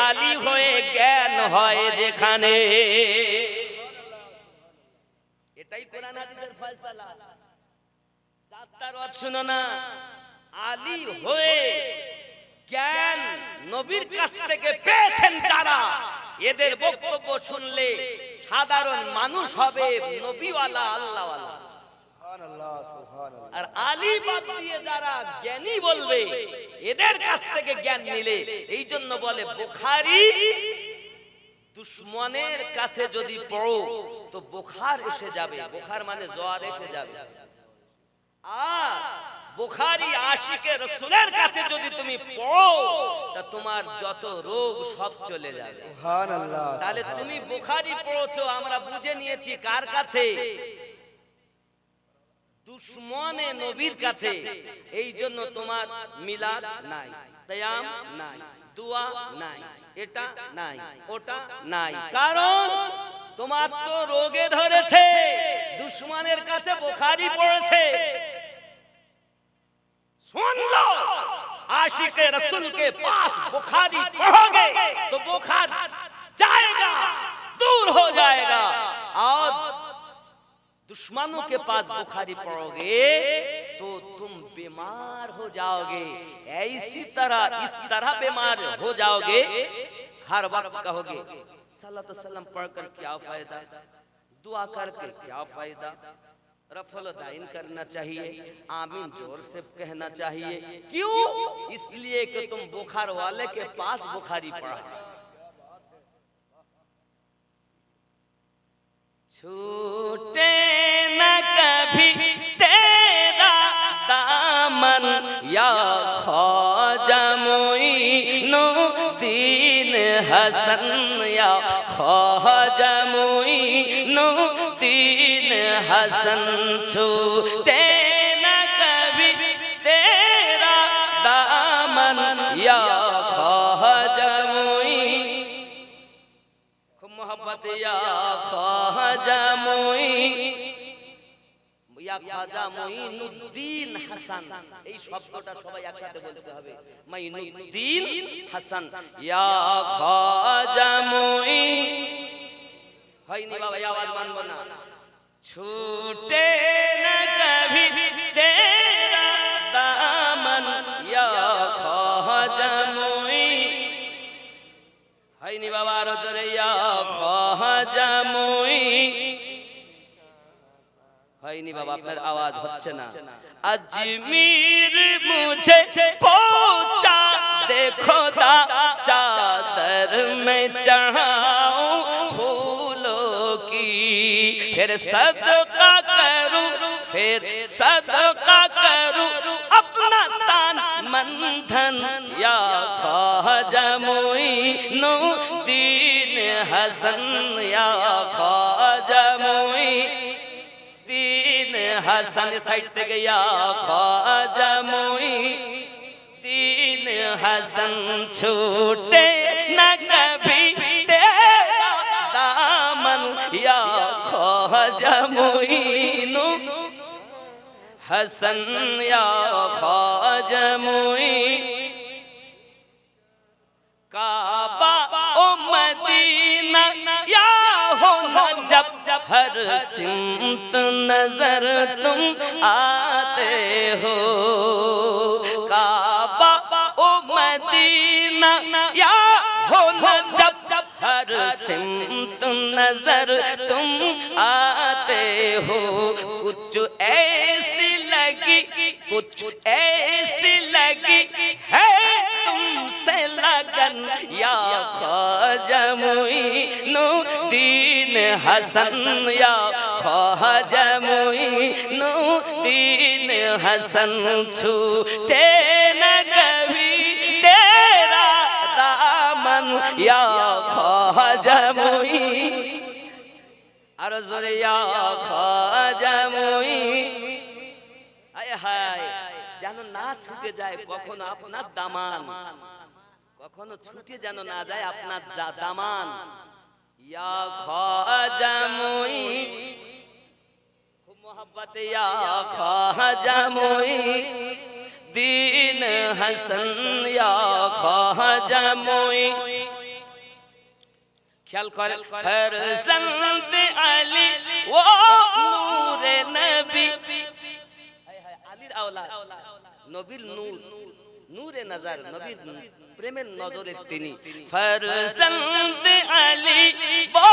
আলী হয়ে জ্ঞান হয় যেখানে। এটাই কোরআন হাদিসের ফয়সালা। তার ওয়াজ শুনো না, আলী হয়ে জ্ঞান নবীর কাছ থেকে পেয়েছেন যারা, এদের বক্তব্য শুনলে সাধারণ মানুষ হবে নবীওয়ালা, আল্লাহওয়ালা। সুবহানাল্লাহ, সুবহানাল্লাহ। আর আলী বাদ দিয়ে যারা জ্ঞানী বলবে, এদের কাছ থেকে জ্ঞান নিলে, এই জন্য বলে বুখারী দুশমনের কাছে যদি পড়ো তো বুখার এসে যাবে। বুখার মানে জ্বর এসে যাবে। আর বুখারী আশিকে রাসূলের কাছে যদি তুমি পড়ো তা তোমার যত রোগ সব চলে যাবে। সুবহানাল্লাহ। তাহলে তুমি বুখারী পড়ছো, আমরা বুঝে নিয়েছি কার কাছে? দুশমনে নবীর কাছে। এই জন্য তোমার মিলাদ নাই, কিয়াম নাই, দোয়া নাই, এটা নাই, ওটা নাই। কারণ তোমার তো রোগে ধরেছে, দুশমনের কাছে বুখারী পড়েছে। सुन लो, आशिक रसूल के पास बुखारी पढ़ोगे तो बुखार जाएगा, दूर हो जाएगा। और दुश्मनों के पास बुखारी पढ़ोगे तो तुम बीमार हो जाओगे। ऐसी तरह, इस तरह बीमार हो जाओगे, हर वक्त कहोगे सल्लल्लाहु अलैहि वसल्लम पढ़कर क्या फायदा, दुआ करके क्या फायदा? रफल दाइन करना चाहिए, आमीन जोर से कहना चाहिए। क्यों? इसलिए कि तुम बुखार वाले के पास बुखारी पढ़ा। छूटे न कभी तेरा दामन या ख्वाजा मोइनुद्दीन हसन या ख्वाजा मोइनुद्दीन हसन। छूटे न कभी तेरा दामन या ख्वाजा खूब मोहब्बत या ख्वाजा मोइनुद्दीन হাসান। এই শব্দটা সবাই একসাথে বলতে হবে, মোইনুদ্দীন হাসান ইয়া খ্বাজা হয়নি বাবা, এই আওয়াজ মানবো না। ছুটে না কভি তেরা দামন ইয়া খ্বাজা হয়নি বাবা, আরো জোরে ইয়া খ্বাজা হয়নি বাবা, আপনার আওয়াজ হচ্ছে না। अजमीर मुझे पहुंचा दे खुदा, चादर में चढ़ाऊं फूलों की, फिर सदका करूं, फिर सदका करूं अपना तान मन धन या ख्वाजा मोइनुद्दीन हसन या ख्वाजा हसन। साइड से गया ख्वाजा मोइनुद्दीन हसन। छूटे न कभी तेरा दामन या ख्वाजा मोइनुद्दीन हसन या ख्वाजा काबा ओ मदीना या हो जब हर सिमत नजर तुम आते हो। काबा ओ मदीना या हो जब हर सिमत नजर तुम आते हो। कुछ ऐसी लगी, कुछ ऐसी लगी है तुमसे लगन या ख्वाजा मोइनुद्दीन हसन या ख्वाजा मोइनुद्दीन हसन। छूटे न कभी तेरा दामन या ख्वाजा আরো জোরে ইয়া খ্বাজা আয় হায়, যেন না ছুটে যায় কখনো আপনার দামান, কখনো ছুটে যেন না যায় আপনার দামান। ইয়া খ্বাজা খুব মোহব্বত ইয়া খ্বাজা মোইনুদ্দীন হাসান ইয়া খ্বাজা ख्याल कर। फरजंद अली वो नूरे नबी, আলীর আওলাদ, নবীর নূর, নূরে নজর, নবীর প্রেমের নজরে তিনি। फरजंद अली वो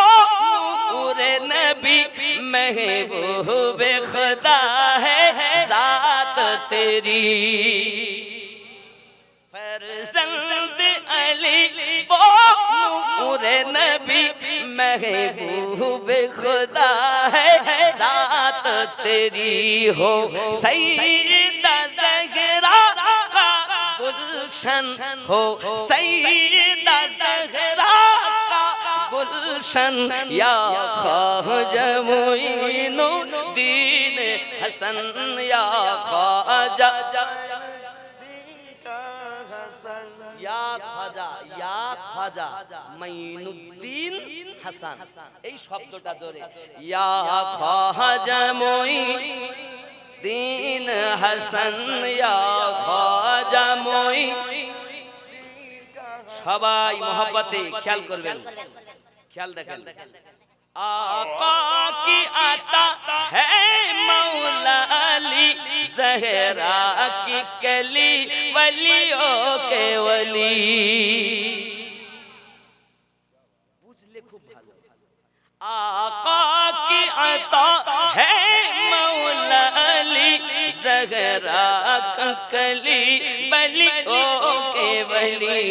नूरे नबी, महबूबे खुदा है जात तेरी। फरजंद अली वो नूरे नबी, महबूब खुदा है जात तेरी। हो सैयदा ज़हरा का गुलशन, हो सैयदा ज़हरा का गुलशन या ख्वाजा मोइनुद्दीन हसन या ख्वाजा या ख्वाजा, या ख्वाजा मोइनुद्दीन হাসান। এই শব্দটা জোরে, ইয়া খ্বাজা মোইনুদ্দীন হাসান ইয়া খ্বাজা সবাই মোহব্বতে খেয়াল করবেন, খেয়াল দেখেন। आका की आता है मौला अली, ज़हरा की कली वलियों के वली। बुझले खूब भालो। आका की अता है मौला अली ज़हरा का कली बलियों के वली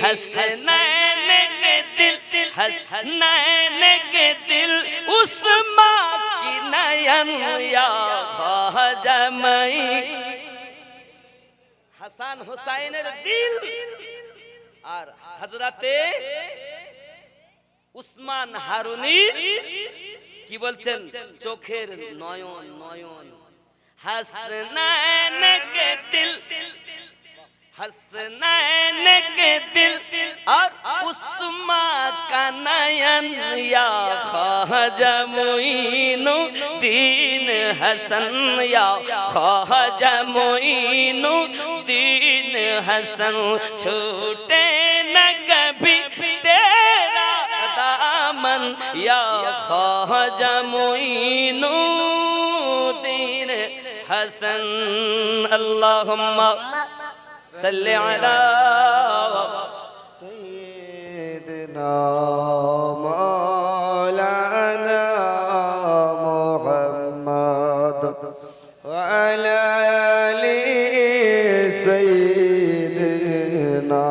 हसनैन के दिल हसनैन के दिल उस्मान की नयन या ख्वाजा मई হাসান হুসাইনের দিল আর হযরতে উসমান হারুনির কি বলছেন চোখের নয়ন নয়ন হাসনান কে দিল हसनैन के दिल और उस्मान का नयन या ख्वाजा मोइनुद्दीन हसन या ख्वाजा मोइनुद्दीन हसन छूटे न कभी तेरा दामन या ख्वाजा मोइनुद्दीन हसन अल्लाहुम्मा सल्ले अला सय्यिदना मौलाना मुहम्मद व अला आलि सय्यिदना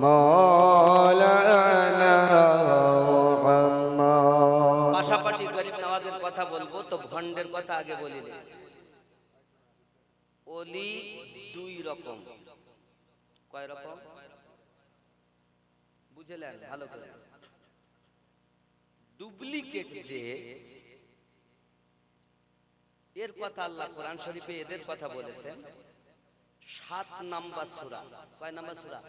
मौलाना मुहम्मद। পাশাপাশি গরিব নওয়াজের কথা বলবো তো ভন্ডের কথা আগে বলিনি। ওলি দুই রকম, কয় রকম বুঝলেন ভালো করে? ডুপ্লিকেট যে এর কথা আল্লাহ কোরআন শরীফে এদের কথা বলেছেন 7 নাম্বার সূরা। কয় নাম্বার সূরা?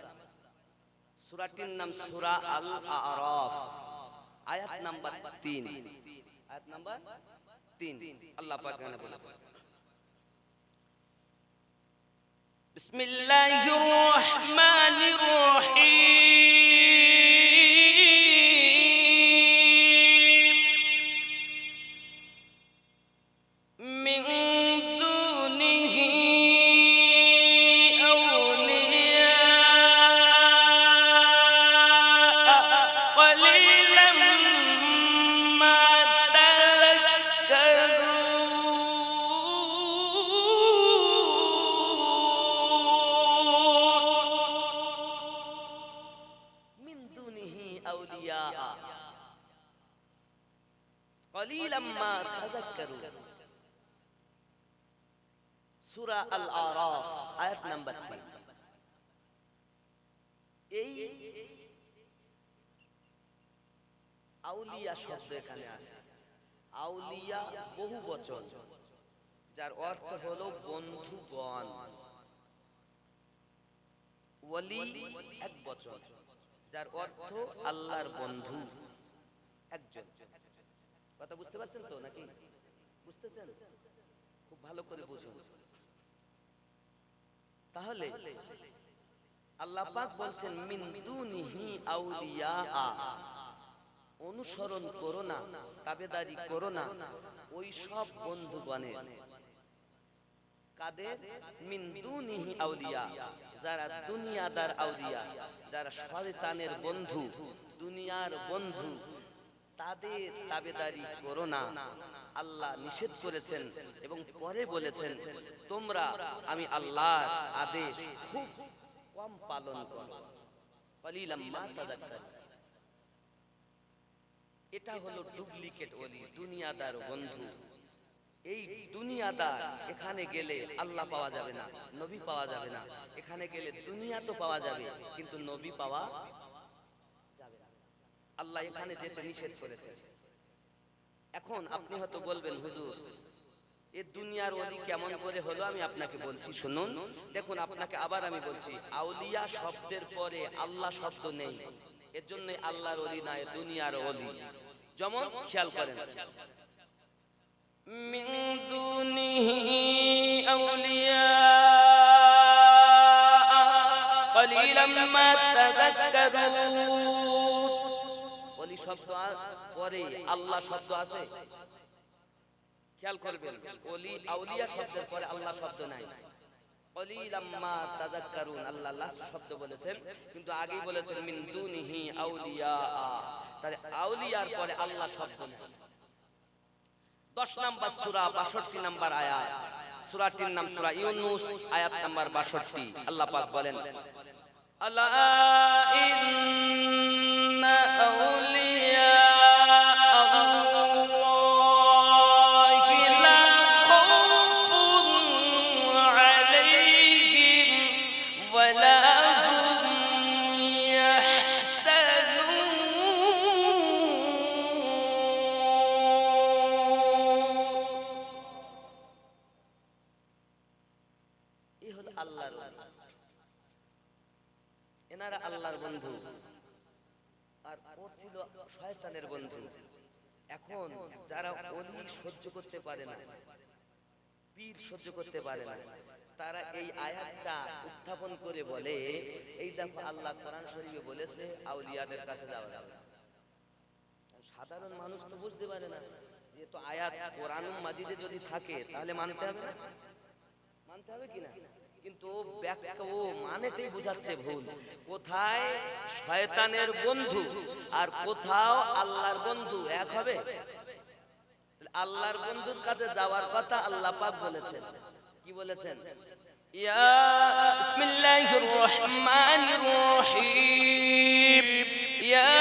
সূরাটির নাম সূরা আল আরাফ, আয়াত নাম্বার 3। আয়াত নাম্বার 3 আল্লাহ পাক এখানে বলেছেন بسم الله الرحمن الرحيم من دونه أولياء قليلا ما সূরা আল আরাফ আয়াত নাম্বার 3। এই আউলিয়া শব্দ এখানে আছে। আউলিয়া বহু বচন, যার অর্থ হলো বন্ধুগণ। ওয়ালি এক বচন, যার অর্থ আল্লাহর বন্ধু একজন। কথা বুঝতে পারছেন তো নাকি? বুঝতেছেন? খুব ভালো করে বুঝুন। তাহলে আল্লাহ পাক বলছেন মিন দুনিহি আউলিয়া, অনুসরণ করো না, তাবেদারি করো না ওই সব বন্ধুগণের। কাদের? মিন দুনিহি আউলিয়া, যারা দুনিয়াদার আউলিয়া, যারা শয়তানের বন্ধু, দুনিয়ার বন্ধু, তাদের তাবেদারি করো না। আল্লাহ নিষেধ করেছেন এবং পরে বলেছেন তোমরা আমি আল্লাহর আদেশ খুব কম পালন করো। কলিলাম মা তাযাক্কার। এটা হলো ডুপ্লিকেট ওলি, দুনিয়াদার বন্ধু। এই দুনিয়াদার এখানে গেলে আল্লাহ পাওয়া যাবে না, নবী পাওয়া যাবে না। এখানে গেলে দুনিয়া তো পাওয়া যাবে কিন্তু নবী পাওয়া যাবে না। আল্লাহ এখানে যেতে নিষেধ করেছে। এখন আপনি হয়তো বলবেন হুজুর এই দুনিয়ার ওলি কেমন করে হলো? আমি আপনাকে বলছি শুনুন। দেখুন আপনাকে আবার আমি বলছি, আউলিয়া শব্দের পরে আল্লাহ শব্দ নেই, এর জন্য আল্লাহর ওলি না, দুনিয়ার ওলি। যেমন খেয়াল করেন মিন দুনিহি আউলিয়া কলিলাম মা তাযাক্কারুন। ওলি শব্দ পরে আল্লাহ শব্দ আছে, খেয়াল করবেন। ওলি আউলিয়া শব্দের পরে আল্লাহ শব্দ নাই। কলিলাম মা তাযাক্কারুন, আল্লাহ লাস্ট শব্দ বলেছেন, কিন্তু আগেই বলেছেন মিন দুনিহি আউলিয়া। তাহলে আউলিয়ার পরে আল্লাহ শব্দ নেই। 10 নম্বর সূরা 62 নম্বর আয়াত, সূরাটির নাম সূরা ইউনূস, আয়াত নাম্বার 62। আল্লাহ পাক বলেন, আলা ইন্না আউলিয়া আল্লাহি লা খাউফুন আলাইহিম ওয়া লা হুম ইয়াহজানুন। এই হলো আল্লাহর এনারা আল্লাহর বন্ধু, আর ও ছিল শয়তানের বন্ধু। এখন যারা ওলি সহ্য করতে পারে না, পীর সহ্য করতে পারে না, তারা এই আয়াতটা উত্থাপন করে বলে, এই দেখো আল্লাহ কোরআন শরীফে বলেছে আউলিয়াদের কাছে যাওয়া যাবে। সাধারণ মানুষ তো বুঝতে পারে না যে তো আয়াত কোরআন মাজিদে যদি থাকে তাহলে মানতে হবে না, মানতে হবে কিনা, কিন্তু ও ব্যাখ্যা ও মানেতেই বুঝাচ্ছে ভুল। কোথায় শয়তানের বন্ধু আর কোথাও আল্লাহর বন্ধু এক হবে? আল্লাহর বন্ধুর কাছে যাওয়ার কথা আল্লাহ পাক বলেছেন। কি বলেছেন? ইয়া বিসমিল্লাহির রহমানির রহিম, ইয়া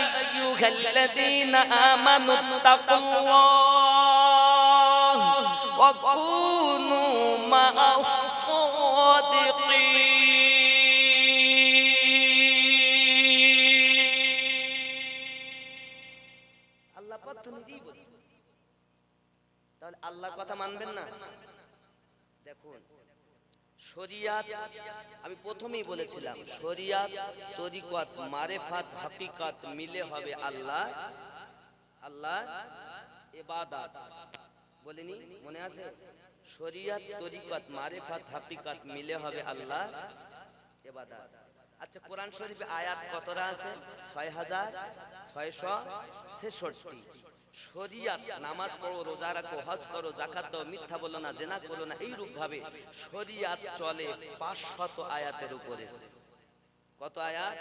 আইয়ুহাল্লাযীনা আমানুত্তাকুল্লাহ ওয়া কুনু মা'আস আল্লাহ পাক তো নিজেই বলছেন, তাহলে আল্লাহর কথা মানবেন না? দেখুন, শরিয়াত আমি প্রথমেই বলেছিলাম, শরিয়াত, তরিকত, মারেফাত, হাকিকাত মিলে হবে আল্লাহ, আল্লাহ ইবাদত। বলিনি, মনে আছে? শরিয়াত, তরিকত, মারেফাত, হাকিকাত মিলে হবে আল্লাহ ইবাদত। আচ্ছা, কোরআন শরীফে আয়াত কতটা আছে? 6666। শরিয়াত, নামাজ পড়ো, রোজা রাখো, হজ করো, যাকাত দাও, মিথ্যা বলো না, জিনা করো না, এই রূপ ভাবে শরিয়াত চলে 500 আয়াতের উপরে। কত আয়াত?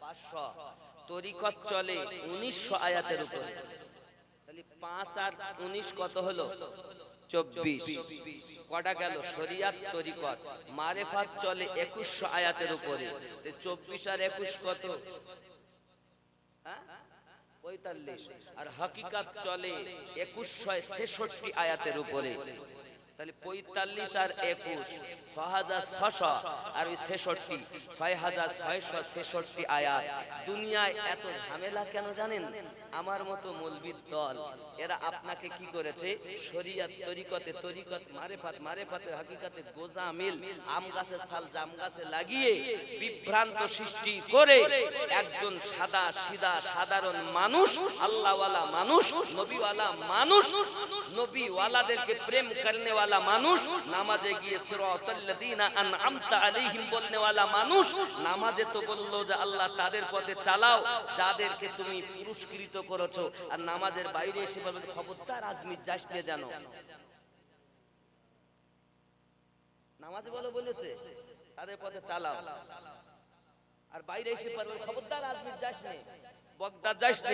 500। তরিকত চলে 1900 আয়াতের উপরে। তাহলে 5 আর 19 কত হলো? 24। কটা গেল? শরিয়াত, তরিকত। মারেফাত চলে 2100 আয়াতের উপরে। 24 আর 21 কত? 45। আর হাকিকাত চলে 2166 আয়াতের উপরে। তাহলে 45 আর 21 6600, আর ওই 66 6666 আয়াত। দুনিয়ায় এত ঝামেলা কেন জানেন? আমার মতো মৌলবীর দল, এরা আপনাকে কি করেছে? শরিয়াত, তরিকতে, তরিকত, মারেফাত, মারেফাতে, হাকিকাতে গোজামিল, আম গাছের ছাল জাম গাছে লাগিয়ে বিভ্রান্ত সৃষ্টি করে একজন সাদা সিধা সাধারণ মানুষ, আল্লাহওয়ালা মানুষ, নবীওয়ালা মানুষ, নবীওয়ালাদেরকে প্রেম করনে वाला মানুষ, নামাজে গিয়ে সিরাতাল্লাযীনা আনআমতা আলাইহিম বলনে वाला মানুষ, নামাজে তো বললো যে আল্লাহ তাদের পথে চালাও যাদেরকে তুমি পুরস্কৃত করেছো, আর নামাজের বাইরে এসে বলবেন খবরদার আজমির যাস না, জানো নামাজে বলো বলেছে তাদের পথে চালাও, আর বাইরে এসে বলবেন খবরদার আজমির যাস না, বগদাদ যাস না,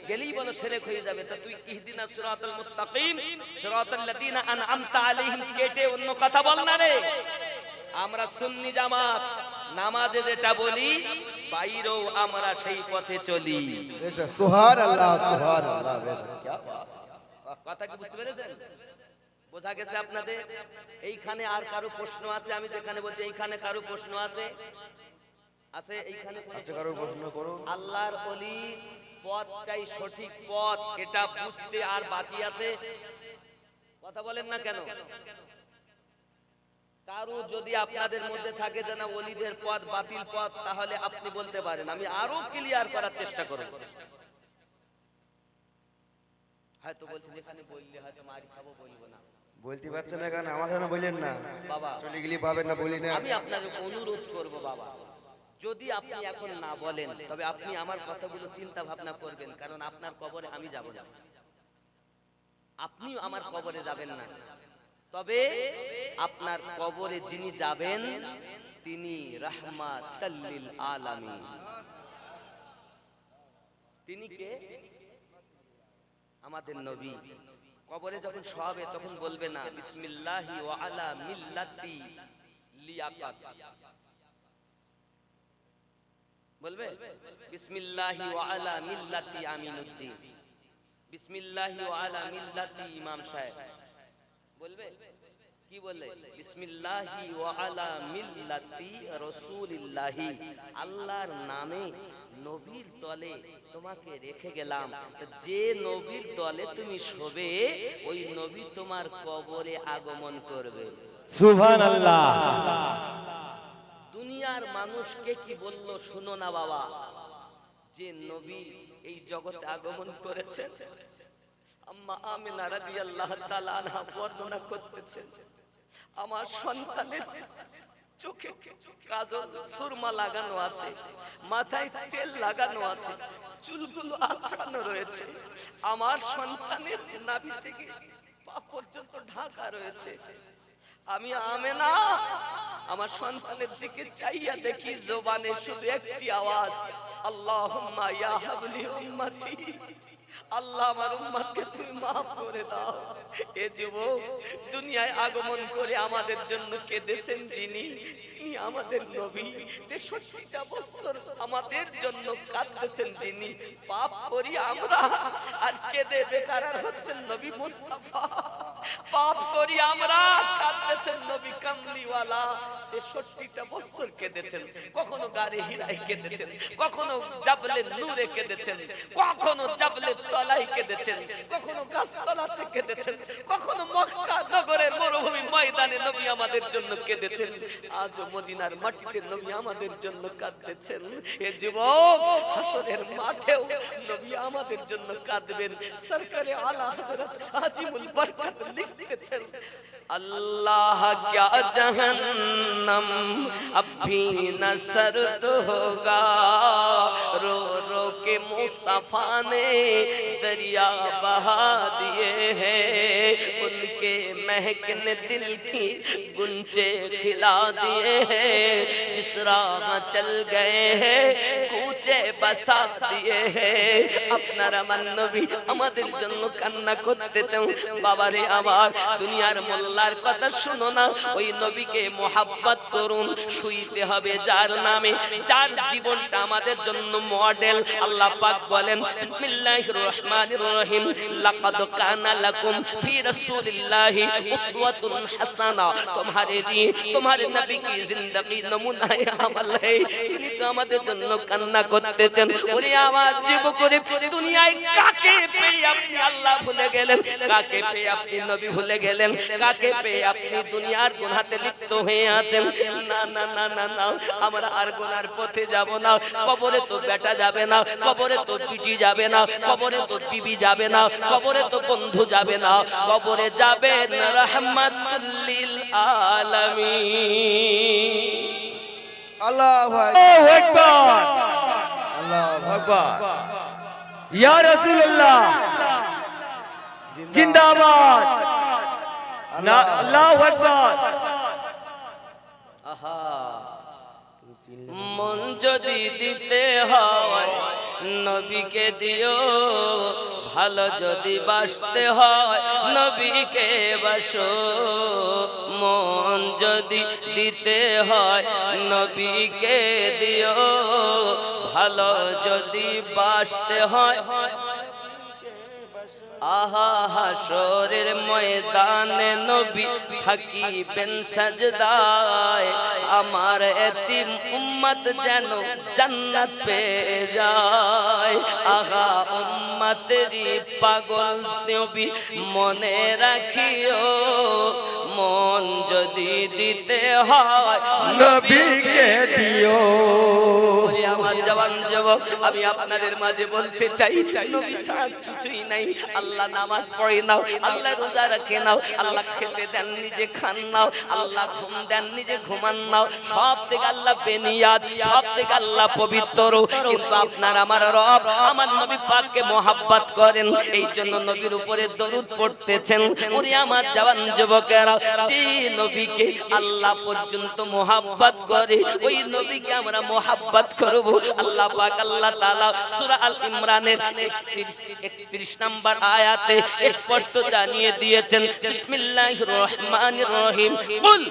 গেলেই বলো শিরক হয়ে যাবে। তা তুই ইহদিনাস সিরাতাল মুস্তাকিম, সিরাতাল্লাযীনা আনআমতা আলাইহিম কেটে অন্য কথা বল না রে। আমরা সুন্নি জামাত নামাজে যেটা বলি বাইরেও আমরা সেই পথে চলি। সুবহানাল্লাহ, সুবহানাল্লাহ। কথা কি বুঝতে পেরেছেন? বোঝা গেছে আপনাদের? এইখানে আর কারো প্রশ্ন আছে? আমি যেখানে বলছি এইখানে কারো প্রশ্ন আছে? আছে এইখানে? আচ্ছা, কারো প্রশ্ন করুন। আল্লাহর ওলি পথটাই সঠিক পথ, এটা বুঝতে আর বাকি আছে? কথা বলেন না কেন? কারো যদি আপনাদের মধ্যে থাকে যে না ওলিদের পথ বাতিল পথ, তাহলে আপনি বলতে পারেন, আমি আরো ক্লিয়ার করার চেষ্টা করব। হয়তো বলছেন এখানে বললে হয়তো মারি খাবো, বলবো না। বলতে পারছেন না কেন? আমার জন্য বললেন না বাবা, চলে গেলি পাবেন না, বলি না। আমি আপনাকে অনুরোধ করব বাবা, যদি আপনি এখন না বলেন তবে আপনি আমার কথাগুলো চিন্তা ভাবনা করবেন, কারণ আপনার কবরে আমি যাব না, আপনিও আমার কবরে যাবেন না, তবে আপনার কবরে যিনি যাবেন তিনি রাহমাতাল লিল আলামিন। তিনি কে? আমাদের নবী। কবরে যখন শোয়াবে তখন বলবে না বিসমিল্লাহি ওয়া আলা মিল্লাতি লিয়াকাত, বলবে বিসমিল্লাহি ওয়া আলা মিল্লাতি আমিনুদ্দিন, বিসমিল্লাহি ওয়া আলা মিল্লাতি ইমাম সাহেব, বলবে কি বলে? বিসমিল্লাহি ওয়া আলা মিল্লাতি রাসূলিল্লাহি, আল্লাহর নামে নবীর দলে তোমাকে রেখে গেলাম। যে নবীর দলে তুমি শোবে ওই নবী তোমার কবরে আগমন করবে। সুবহানাল্লাহ। দুনিয়ার মানুষকে কি বলল শোনো না বাবা, যে নবী এই জগতে আগমন করেছে আম্মা আমিনা রাদিয়াল্লাহু তাআলা আনহা বর্ণনা করতেছেন, আমার সন্তানের চোখে কাজল সুরমা লাগানো আছে, মাথায় তেল লাগানো আছে, চুলগুলো আঁচড়ানো রয়েছে, আমার সন্তানের নাভি থেকে পা পর্যন্ত ঢাকা রয়েছে। আমি আমেনা আমার সন্তানের দিকে চাইয়া দেখি, জবানে শুধু একটি আওয়াজ, আল্লাহুম্মা ইয়া হাবলি উম্মতি, আল্লাহ আমার উম্মতকে তুমি maaf করে দাও। এ যুবক দুনিয়ায় আগমন করে আমাদের জন্য কেঁদেছেন যিনি, তিনি আমাদের নবী। 63টা বছর আমাদের জন্য কাঁদতেছেন যিনি, পাপ করি আমরা আর কেঁদে বেকার হচ্ছেন নবী মুস্তাফা। পাপ করি আমরা, কাঁদতেছেন নবী কামলিওয়ালা। 63টা বছর কেঁদেছেন, কখনো গারে হিরায় কেঁদেছেন, কখনো জাবলে নূরে কেঁদেছেন, কখনো জাবলে তলায় কেঁদেছেন, কখনো গাছতলাতে কেঁদেছেন, কখনো মক্কা নগরের মরুভূমি ময়দানে নবী আমাদের জন্য কেঁদেছেন। আজ মদিনার মাটিতে নবী আমাদের জন্য কাঁদতেছেন। এ যুবক হাসরের মাঠেও নবী আমাদের জন্য কাঁদবেন। সরকারে আলা হযরত আজিমুল বরকত লিখতেছেন, আল্লাহ क्या जहन्नम अब भी न सर्द होगा, रो रो के मुस्तफा ने दरिया बहा दिए हैं, उनके महकने दिल की गुंचे खिला दिए हैं, जिस राह चल गए हैं कूचे बसा दिए हैं। আপনারা আমার নবী আমাদের জন্য কান্না করতেছেন। বাবারে আমার, দুনিয়ার মোল্লার কথা শুনো না, ওই নবীকে মোহাব্বত করুন। শুইতে হবে যার নামে, যার জীবনটা আমাদের জন্য মডেল। আল্লাহ পাক বলেন বিসমিল্লাহির রহমানির রহিম, লাকাদ কানা লাকুম ফি রাসূলিল্লাহি উসওয়াতুন হাসানা, तुम्हारे लिए तुम्हारे नबी की जिंदगी नमूना আমল है। তিনি তো আমাদের জন্য কান্না করতেছেন। ওরে আমার যুবকরে, দুনিয়ায় কাকে পেয়ে আপনি আল্লাহ ভুলে গেলেন, কাকে পেয়ে আপনি নবী ভুলে গেলেন, কাকে পেয়ে আপনি দুনিয়ার গুনাহতে লিপ্ত হয়ে আছেন। না না না না না, আমরা আর গুনার পথে যাব না। কবরে তো বেটা যাবে না, কবরে তো বিটি যাবে না, কবরে তো বিবি যাবে না, কবরে তো বন্ধু যাবে না, কবরে যাবে রাহমাতুল লিল আলামিন। আল্লাহু আল্লাহু আকবার, আল্লাহু আকবার। ইয়া রাসূলুল্লাহ জিন্দাবাদ, না আল্লাহু আকবার। আহা, মন যদি দিতে হয় নবীকে দিও, ভালো যদি বাসতে হয় নবীকে বাসো। মন যদি দিতে হয় নবীকে দিও, ভালো যদি বাসতে হয়। আহা হাসরের ময়দানে নবী থাকিবেন সাজদায়, আমার এতিম উম্মত যেন জান্নাত পেয়ে যায়। আহা উম্মতেরই পাগল নবী মনে রাখিও, মন যদি দিতে হয় নবীকে দিও। ওরে আমার জওয়ান যুবক, আমি আপনাদের মাঝে বলতে চাই, নবী ছাড়া কিছুই নাই। আল্লাহ নামাজ পড়ে নাও, আল্লাহ রোজা রাখে নাও, আল্লাহ খেতে দেন নিজে খান নাও, আল্লাহ ঘুম দেন নিজে ঘুমান নাও। সব থেকে আল্লাহ বেনিয়াজ, সব থেকে আল্লাহ পবিত্র। কিন্তু আপনার আমার রব আমার নবী পাককে মোহাব্বত করেন, এই জন্য নবীর উপরে দরুদ পড়তেছেন। ওরে আমার জওয়ান যুবকেরা, যে নবীকে আল্লাহ পর্যন্ত মোহাব্বত করে ওই নবীকে আমরা মোহাব্বত করব। আল্লাহ পাক আল্লাহ তাআলা সূরা আল ইমরানের 31 নম্বর আয়াতে স্পষ্ট জানিয়ে দিয়েছেন বিসমিল্লাহির রহমানির রহিম কুল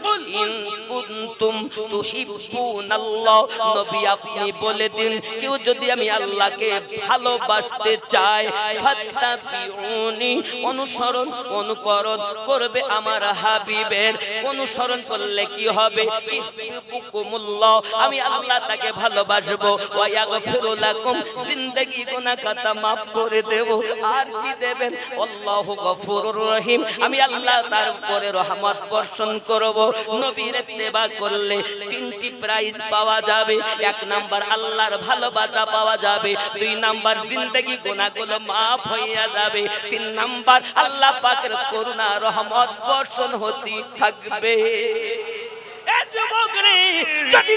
ইন কুনতুম তুহিব্বুনাল্লাহ নবী আপনি বলে দিন কেউ যদি আমি আল্লাহকে ভালোবাসতে চায় ফাত্তাবিউনি অনুসরণ অনুকরণ করবে আমার হাবিবের অনুসরণ করলে কি হবে ইহবিবুকুমুল্লাহ আমি আল্লাহ তাকে ভালোবাসবো ওয়া ইয়াগফিরু লাকুম জিন্দেগি গুনাহ খাতা maaf করে দেব আর কি দেবেন আল্লাহু গফুরুর রহিম আমি আল্লাহ তার উপরে রহমত বর্ষণ করব নবীর ইত্তেবা করলে তিনটি প্রাইজ পাওয়া যাবে এক নাম্বার আল্লাহর ভালোবাসা পাওয়া যাবে দুই নাম্বার জিন্দেগি গুনাহগুলো maaf হইয়া যাবে তিন নাম্বার আল্লাহ পাকের করুণা রহমত বর্ষণ হতে থাকবে এ যুবক রে যদি